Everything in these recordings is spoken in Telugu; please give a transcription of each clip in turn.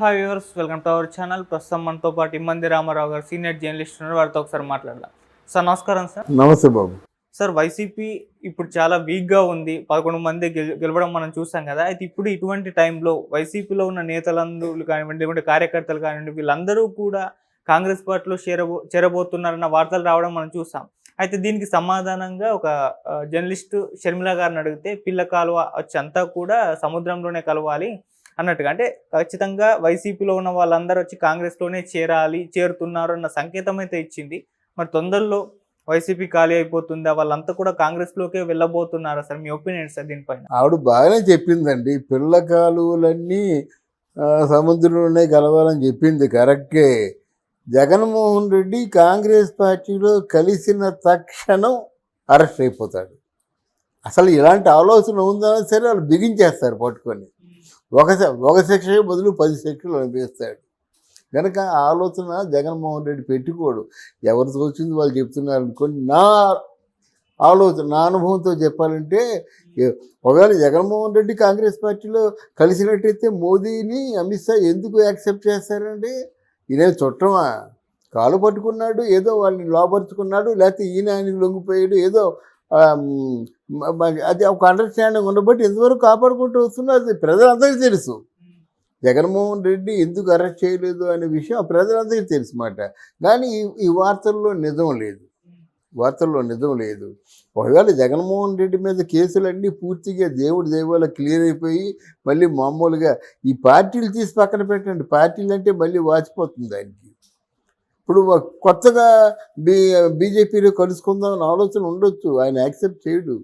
Hi viewers, welcome to our channel. ప్రస్తుతం మనతో పాటు ఇమ్మంది రామారావు గారు సీనియర్ జర్నలిస్ట్ ఉన్నారు. వారితో ఒకసారి మాట్లాడదాం. సార్ నమస్కారం సార్. నమస్తే బాబు. సార్, వైసీపీ ఇప్పుడు చాలా వీక్గా ఉంది. 11 మంది గెలవడం మనం చూసాం కదా. అయితే ఇప్పుడు ఇటువంటి టైంలో వైసీపీలో ఉన్న నేతలందరూ కానివ్వండి, లేకుంటే కార్యకర్తలు కానివ్వండి, వీళ్ళందరూ కూడా కాంగ్రెస్ పార్టీలో చేరబోతున్నారన్న వార్తలు రావడం మనం చూసాం. అయితే దీనికి సమాధానంగా ఒక జర్నలిస్ట్ షర్మిల గారిని అడిగితే పిల్ల కాలువ వచ్చి అంతా కూడా సముద్రంలోనే కలవాలి అన్నట్టుగా, అంటే ఖచ్చితంగా వైసీపీలో ఉన్న వాళ్ళందరూ వచ్చి కాంగ్రెస్లోనే చేరుతున్నారు అన్న సంకేతం అయితే ఇచ్చింది. మరి తొందరలో వైసీపీ ఖాళీ అయిపోతుందా, వాళ్ళంతా కూడా కాంగ్రెస్లోకే వెళ్ళబోతున్నారా సార్? మీ ఒపీనియన్ సార్ దీనిపైన? ఆవిడ బాగానే చెప్పిందండి. పిల్ల కాలువలన్నీ సముద్రంలోనే కలవాలని చెప్పింది కరెక్టే. జగన్మోహన్ రెడ్డి కాంగ్రెస్ పార్టీలో కలిసిన తక్షణం అరెస్ట్ అయిపోతాడు. అసలు ఇలాంటి ఆలోచన ఉందన్నా సరే వాళ్ళు బిగించేస్తారు పట్టుకొని. ఒక శిక్ష బదులు 10 శిక్షలు అనిపిస్తాడు. కనుక ఆ ఆలోచన జగన్మోహన్ రెడ్డి పెట్టుకోడు. ఎవరితో వచ్చింది వాళ్ళు చెప్తున్నారు అనుకోండి. నా ఆలోచన, నా అనుభవంతో చెప్పాలంటే, ఒకవేళ జగన్మోహన్ రెడ్డి కాంగ్రెస్ పార్టీలో కలిసినట్టయితే మోదీని అమిత్ షా ఎందుకు యాక్సెప్ట్ చేస్తారండి? ఈయన చుట్టమా? కాలు పట్టుకున్నాడు, ఏదో వాళ్ళని లోపరుచుకున్నాడు, లేకపోతే ఈయన ఆయనకి లొంగిపోయాడు, ఏదో అది ఒక అండర్స్టాండింగ్ ఉండబట్టి ఇంతవరకు కాపాడుకుంటూ వస్తున్నది. ప్రజలందరికీ తెలుసు. జగన్మోహన్ రెడ్డి ఎందుకు అరెస్ట్ చేయలేదు అనే విషయం ప్రజలందరికీ తెలుసు మాట. కానీ ఈ వార్తల్లో నిజం లేదు. ఒకవేళ జగన్మోహన్ రెడ్డి మీద కేసులన్నీ పూర్తిగా దేవుడి దేవాల క్లియర్ అయిపోయి మళ్ళీ మామూలుగా ఈ పార్టీలు తీసి పక్కన పెట్టండి. పార్టీలు అంటే మళ్ళీ వాచిపోతుంది ఆయనకి. ఇప్పుడు కొత్తగా బీజేపీలో కలుసుకుందామని ఆలోచన ఉండొచ్చు, ఆయన యాక్సెప్ట్ చేయడు.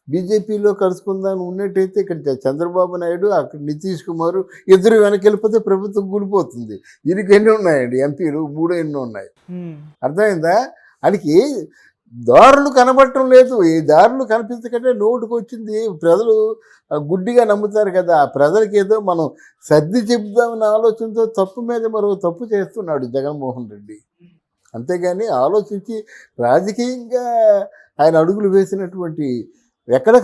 బీజేపీలో కలుసుకుందామని ఉన్నట్టయితే ఇక్కడ చంద్రబాబు నాయుడు, అక్కడ నితీష్ కుమార్ ఇద్దరు వెనక్కి వెళ్ళిపోతే ప్రభుత్వం కూలిపోతుంది. దీనికి ఎన్ని ఉన్నాయండి ఎంపీలు? 3 ఎన్నో ఉన్నాయి. అర్థమైందా? ఆయనకి దారులు కనబడటం లేదు. ఈ దారులు కనిపించకంటే నోటుకు వచ్చింది ప్రజలు గుడ్డిగా నమ్ముతారు కదా. ప్రజలకి ఏదో మనం సర్ది చెప్దామన్న ఆలోచనతో తప్పు మీద మరో తప్పు చేస్తున్నాడు జగన్మోహన్ రెడ్డి. అంతేగాని ఆలోచించి రాజకీయంగా ఆయన అడుగులు వేసినటువంటి ఎక్కడ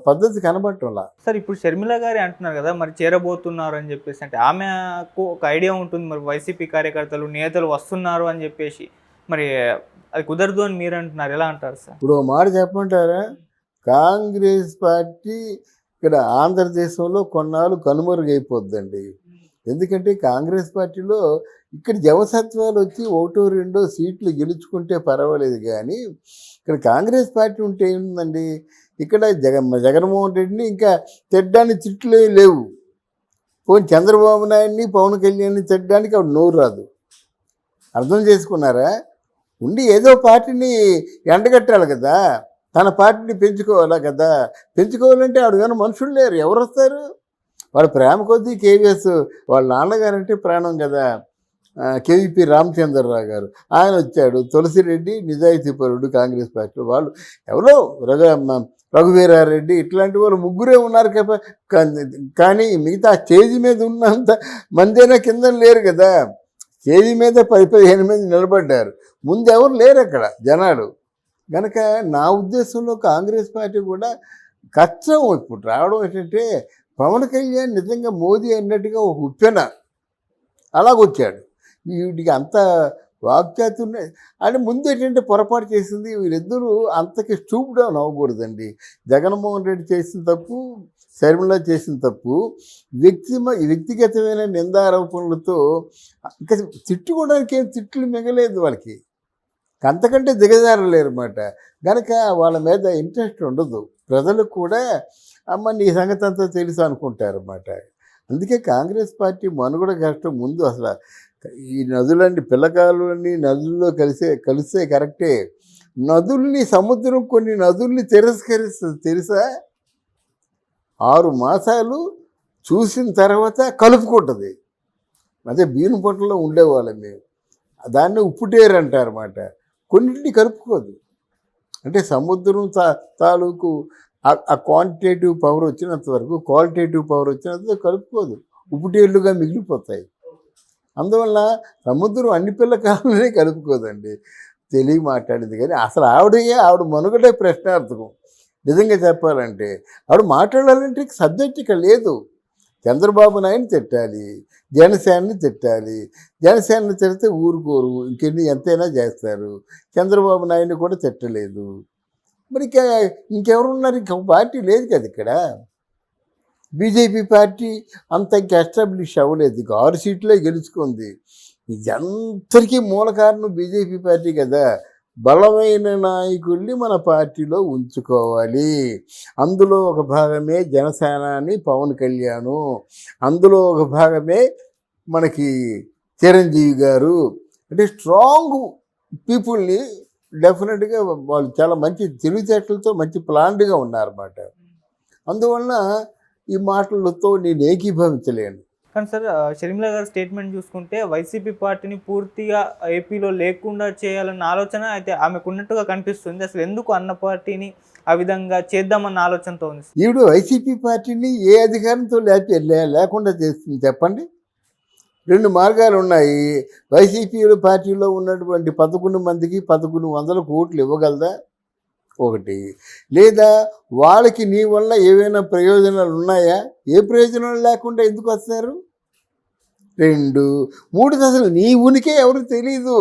పద్ధతి కనబడటంలా. సార్, ఇప్పుడు షర్మిల గారి అంటున్నారు కదా, మరి చేరబోతున్నారు అని చెప్పేసి. అంటే ఆమెకు ఒక ఐడియా ఉంటుంది, మరి వైసీపీ కార్యకర్తలు నేతలు వస్తున్నారు అని చెప్పేసి. మరి అది కుదరదు అని మీరు అంటున్నారు, ఎలా అంటారు సార్? ఇప్పుడు మాట చెప్పమంటారా? కాంగ్రెస్ పార్టీ ఇక్కడ ఆంధ్రదేశంలో కొన్నాళ్ళు కనుమరుగైపోద్దండి. ఎందుకంటే కాంగ్రెస్ పార్టీలో ఇక్కడ జవసత్వాలు వచ్చి 1-2 సీట్లు గెలుచుకుంటే పర్వాలేదు. కానీ ఇక్కడ కాంగ్రెస్ పార్టీ ఉంటే ఏముందండి? ఇక్కడ జగన్మోహన్ రెడ్డిని ఇంకా తిట్టడానికి తిట్లు లేవు. పోనీ చంద్రబాబు నాయుడిని, పవన్ కళ్యాణ్ని తిట్టడానికి ఆవిడ నోరు రాదు. అర్థం చేసుకున్నారా? ఉండి ఏదో పార్టీని ఎండగట్టాలి కదా, తన పార్టీని పెంచుకోవాలా కదా. పెంచుకోవాలంటే ఆవిడ కానీ మనుషులు లేరు. ఎవరు వస్తారు? వాళ్ళ ప్రేమ కొద్దీ కేవీఎస్ వాళ్ళ నాన్నగారంటే ప్రాణం కదా. కేవీపీ రామచంద్రరావు గారు ఆయన వచ్చాడు. తులసిరెడ్డి నిజాయితీపరుడు కాంగ్రెస్ పార్టీలో. వాళ్ళు ఎవరో రఘువీరారెడ్డి ఇట్లాంటి వాళ్ళు 3 ఉన్నారు కదా. కానీ మిగతా స్టేజ్ మీద ఉన్నంత మందైనా కింద లేరు కదా. స్టేజ్ మీద 10-15 మంది నిలబడ్డారు, ముందు ఎవరు లేరు అక్కడ జనాలు. కనుక నా ఉద్దేశంలో కాంగ్రెస్ పార్టీ కూడా కష్టం ఇప్పుడు రావడం ఏంటంటే, పవన్ కళ్యాణ్ నిజంగా మోదీ అన్నట్టుగా ఒక ఉప్పెన అలాగొచ్చాడు. వీటికి అంత వాక్చాతు ఉన్నాయి. అంటే ముందు ఏంటంటే పొరపాటు చేసింది వీళ్ళిద్దరూ అంతకి స్టూప్ డౌన్ అవ్వకూడదండి. జగన్మోహన్ రెడ్డి చేసిన తప్పు, షర్మిల చేసిన తప్పు. వ్యక్తిగతమైన నిందారోపణలతో ఇంకా తిట్టుకోవడానికి ఏం తిట్లు మిగలేదు వాళ్ళకి. అంతకంటే దిగజారలేరు అన్నమాట. కనుక వాళ్ళ మీద ఇంట్రెస్ట్ ఉండదు. ప్రజలకు కూడా అమ్మ నీ సంగతి అంతా తెలుసు అనుకుంటారు అన్నమాట. అందుకే కాంగ్రెస్ పార్టీ మనుగడ కష్టం. ముందు అసలు ఈ నదులన్నీ పిల్లకాయలన్నీ నదుల్లో కలిస్తే కరెక్టే. సముద్రం కొన్ని నదుల్ని తిరస్కరిస్తుంది తెలుసా? 6 మాసాలు చూసిన తర్వాత కలుపుకుంటుంది. అదే బీను పొట్టలో ఉండేవాళ్ళం మేము. దాన్ని ఉప్పుటేరు అంటారన్నమాట. కొన్నింటిని కలుపుకోదు. అంటే సముద్రం తాలూకు ఆ క్వాంటిటేటివ్ పవర్ వచ్చినంత వరకు, క్వాలిటేటివ్ పవర్ వచ్చినంత కలుపుకోదు, ఉప్పుటేర్లుగా మిగిలిపోతాయి. అందువల్ల సముద్రం అన్ని పిల్లకాయలనే కలుపుకోదండి. తెలియ మాట్లాడింది. కానీ అసలు ఆవిడ మనుగడే ప్రశ్నార్థకం. నిజంగా చెప్పాలంటే ఆవిడ మాట్లాడాలంటే సబ్జెక్ట్ ఇక్కడ లేదు. చంద్రబాబు నాయుడిని తిట్టాలి, జనసేనని తిట్టాలి. జనసేనని తిడితే ఊరుకోరు, ఎంతైనా చేస్తారు. చంద్రబాబు నాయుడిని కూడా తిట్టలేదు. మరి ఇంకెవరున్నారు? ఇంకొక పార్టీ లేదు కదా ఇక్కడ. బీజేపీ పార్టీ అంత ఇంకా ఎస్టాబ్లిష్ అవ్వలేదు, 6 సీట్లే గెలుచుకుంది. ఇదంతరికీ మూల కారణం బీజేపీ పార్టీ కదా. బలమైన నాయకుల్ని మన పార్టీలో ఉంచుకోవాలి. అందులో ఒక భాగమే జనసేనాని పవన్ కళ్యాణ్, అందులో ఒక భాగమే మనకి చిరంజీవి గారు. అంటే స్ట్రాంగ్ పీపుల్ని డెఫినెట్గా వాళ్ళు చాలా మంచి తెలివితేటలతో మంచి ప్లాన్డ్గా ఉన్నారన్నమాట. అందువలన ఈ మాటలతో నేను ఏకీభవించలేను. కానీ సార్ షర్మిల గారి స్టేట్మెంట్ చూసుకుంటే వైసీపీ పార్టీని పూర్తిగా ఏపీలో లేకుండా చేయాలన్న ఆలోచన అయితే ఆమెకు ఉన్నట్టుగా కనిపిస్తుంది. అసలు ఎందుకు అన్న పార్టీని ఆ విధంగా చేద్దామన్న ఆలోచనతో ఉంది? ఈవిడ వైసీపీ పార్టీని ఏ అధికారంతో లేకుండా చేస్తుంది చెప్పండి. 2 మార్గాలు ఉన్నాయి. వైసీపీ పార్టీలో ఉన్నటువంటి 11 మందికి 1100 కోట్లు ఇవ్వగలదా? ఒకటి. లేదా వాళ్ళకి నీ వల్ల ఏవైనా ప్రయోజనాలు ఉన్నాయా? ఏ ప్రయోజనాలు లేకుండా ఎందుకు వస్తారు? 2. 3 అసలు నీ ఉనికి ఎవరికి తెలీదు.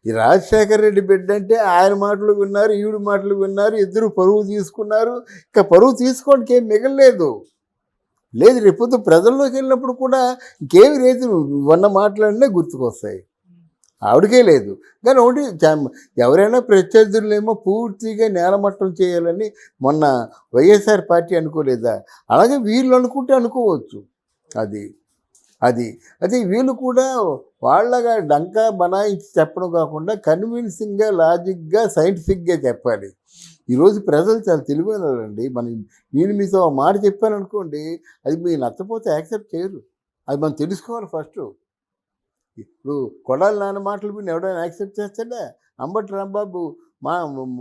ఈ రాజశేఖర రెడ్డి బిడ్డ అంటే ఆయన మాటలు విన్నారు, ఈవిడ మాటలు విన్నారు, ఇద్దరు పరువు తీసుకున్నారు. ఇంకా పరువు తీసుకోవడానికి ఏం మిగలలేదు. లేదు, రేపొద్దు ప్రజల్లోకి వెళ్ళినప్పుడు కూడా ఇంకేమి లేదు, నువ్వన్న మాటలన్నీ గుర్తుకొస్తాయి. ఆవిడకే లేదు. కానీ ఒకటి ఎవరైనా ప్రత్యర్థులేమో పూర్తిగా నేలమట్టం చేయాలని మొన్న వైఎస్ఆర్ పార్టీ అనుకోలేదా? అలాగే వీళ్ళు అనుకుంటే అనుకోవచ్చు. అది వీళ్ళు కూడా వాళ్ళగా డంకా బనాయించి చెప్పడం కాకుండా కన్విన్సింగ్గా, లాజిక్గా, సైంటిఫిక్గా చెప్పాలి. ఈరోజు ప్రజలు చాలా తెలివైన వాళ్ళండి. నేను మీతో ఆ మాట చెప్పాను అనుకోండి, అది మీకు నచ్చపోతే యాక్సెప్ట్ చేయరు. అది మనం తెలుసుకోవాలి ఫస్ట్. ఇప్పుడు కొడాలి నాన్న మాటలు విని ఎవడైనా యాక్సెప్ట్ చేస్తాడా? అంబటి రాంబాబు మా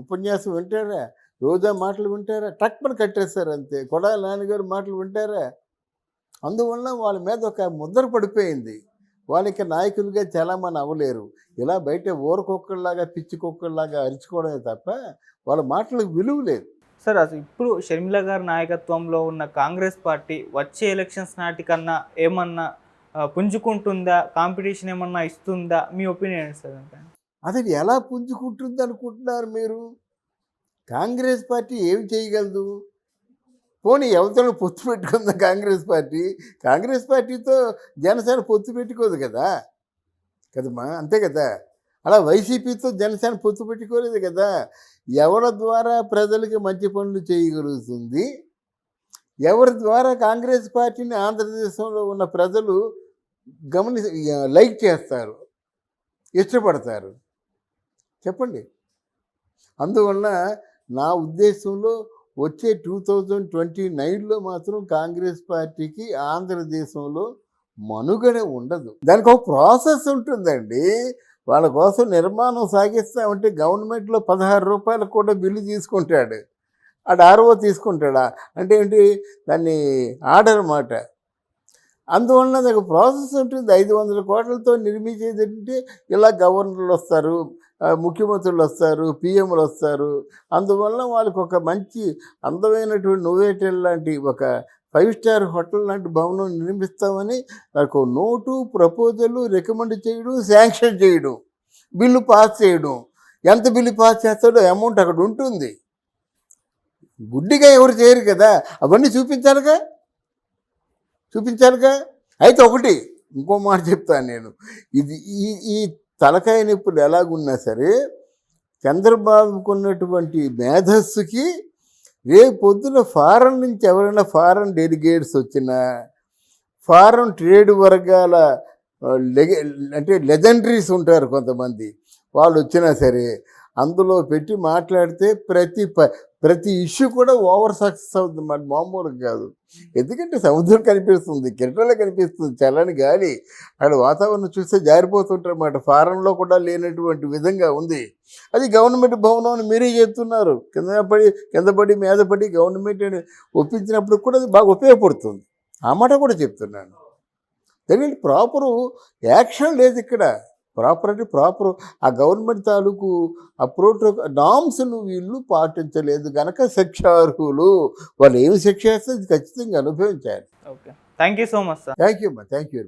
ఉపన్యాసం వింటారా? రోజా మాటలు వింటారా? టక్మని కట్టేస్తారు అంతే. కొడాలి నాన్నగారు మాటలు వింటారా? అందువలన వాళ్ళ మీద ఒక ముద్ర పడిపోయింది. వాళ్ళకి నాయకులుగా చాలామంది అవ్వలేరు. ఇలా బయట ఊరకొక్కల్లాగా పిచ్చి కుక్కల్లాగా అరుచుకోవడమే తప్ప వాళ్ళ మాటలకు విలువ లేదు. సార్ అసలు ఇప్పుడు షర్మిల గారి నాయకత్వంలో ఉన్న కాంగ్రెస్ పార్టీ వచ్చే ఎలక్షన్స్ నాటికన్నా ఏమన్నా పుంజుకుంటుందా? కాంపిటీషన్ ఏమన్నా ఇస్తుందా? మీ ఒపీనియన్ సార్? అసలు ఎలా పుంజుకుంటుంది అనుకుంటున్నారు మీరు? కాంగ్రెస్ పార్టీ ఏమి చేయగలదు? పోనీ ఎవరితో పొత్తు పెట్టుకుందా కాంగ్రెస్ పార్టీ? కాంగ్రెస్ పార్టీతో జనసేన పొత్తు పెట్టుకోదు కదమ్మా, అంతే కదా. అలా వైసీపీతో జనసేన పొత్తు పెట్టుకోలేదు కదా. ఎవరి ద్వారా ప్రజలకి మంచి పనులు చేయగలుగుతుంది? ఎవరి ద్వారా కాంగ్రెస్ పార్టీని ఆంధ్రదేశంలో ఉన్న ప్రజలు లైక్ చేస్తారు, ఇష్టపడతారు? చెప్పండి. అందువలన నా ఉద్దేశంలో వచ్చే 2029లో మాత్రం కాంగ్రెస్ పార్టీకి ఆంధ్రదేశంలో మనుగడ ఉండదు. దానికి ఒక ప్రాసెస్ ఉంటుందండి. వాళ్ళ కోసం నిర్మాణం సాగిస్తామంటే గవర్నమెంట్లో 16 రూపాయలకు కూడా బిల్లు తీసుకుంటాడు. అటు ఆర్ఓ తీసుకుంటాడా అంటే ఏంటి? దాన్ని ఆర్డర్ మాట. అందువలన దానికి ప్రాసెస్ ఉంటుంది. 500 కోట్లతో నిర్మించేది అంటే ఇలా గవర్నర్లు వస్తారు, ముఖ్యమంత్రులు వస్తారు, పిఎంలు వస్తారు. అందువల్ల వాళ్ళకి ఒక మంచి అందమైనటువంటి నోవేటెల్ లాంటి ఒక 5 స్టార్ హోటల్ లాంటి భవనం నిర్మిస్తామని నాకు నోటు, ప్రపోజల్, రికమెండ్ చేయడం, శాంక్షన్ చేయడం, బిల్లు పాస్ చేయడం. ఎంత బిల్లు పాస్ చేస్తాడో అమౌంట్ అక్కడ ఉంటుంది. గుడ్డిగా ఎవరు చేయరు కదా, అవన్నీ చూపించాలిగా. అయితే ఒకటి ఇంకో మాట చెప్తాను నేను. ఈ తలకాయ నొప్పులు ఎలాగున్నా సరే చంద్రబాబుకు ఉన్నటువంటి మేధస్సుకి రేపొద్దున ఫారెన్ నుంచి ఎవరైనా ఫారెన్ డెలిగేట్స్ వచ్చినా, ఫారెన్ ట్రేడ్ వర్గాల అంటే లెజెండరీస్ ఉంటారు కొంతమంది, వాళ్ళు వచ్చినా సరే అందులో పెట్టి మాట్లాడితే ప్రతి ఇష్యూ కూడా ఓవర్ సక్సెస్ అవుతుంది మరి, మామూలుగా కాదు. ఎందుకంటే సముద్రం కనిపిస్తుంది, కిరటలో కనిపిస్తుంది, చల్లని గాలి, అక్కడ వాతావరణం చూస్తే జారిపోతుంటారు అన్నమాట. ఫారెన్లో కూడా లేనటువంటి విధంగా ఉంది. అది గవర్నమెంట్ భవనం అని మీరే చెప్తున్నారు. కిందపడి మీదపడి గవర్నమెంట్ ఒప్పించినప్పుడు కూడా అది బాగా ఉపయోగపడుతుంది. ఆ మాట కూడా చెప్తున్నాను. దానికి ప్రాపరు యాక్షన్ లేదు ఇక్కడ. ప్రాపర్ అంటే ప్రాపర్ ఆ గవర్నమెంట్ తాలూకు ఆ నామ్స్ను వీళ్ళు పాటించలేదు కనుక శిక్షార్హులు. వాళ్ళు ఏమి శిక్ష వేస్తే అది ఖచ్చితంగా అనుభవించాలి. Okay, thank you so much sir. Thank you అమ్మా, థ్యాంక్ యూ.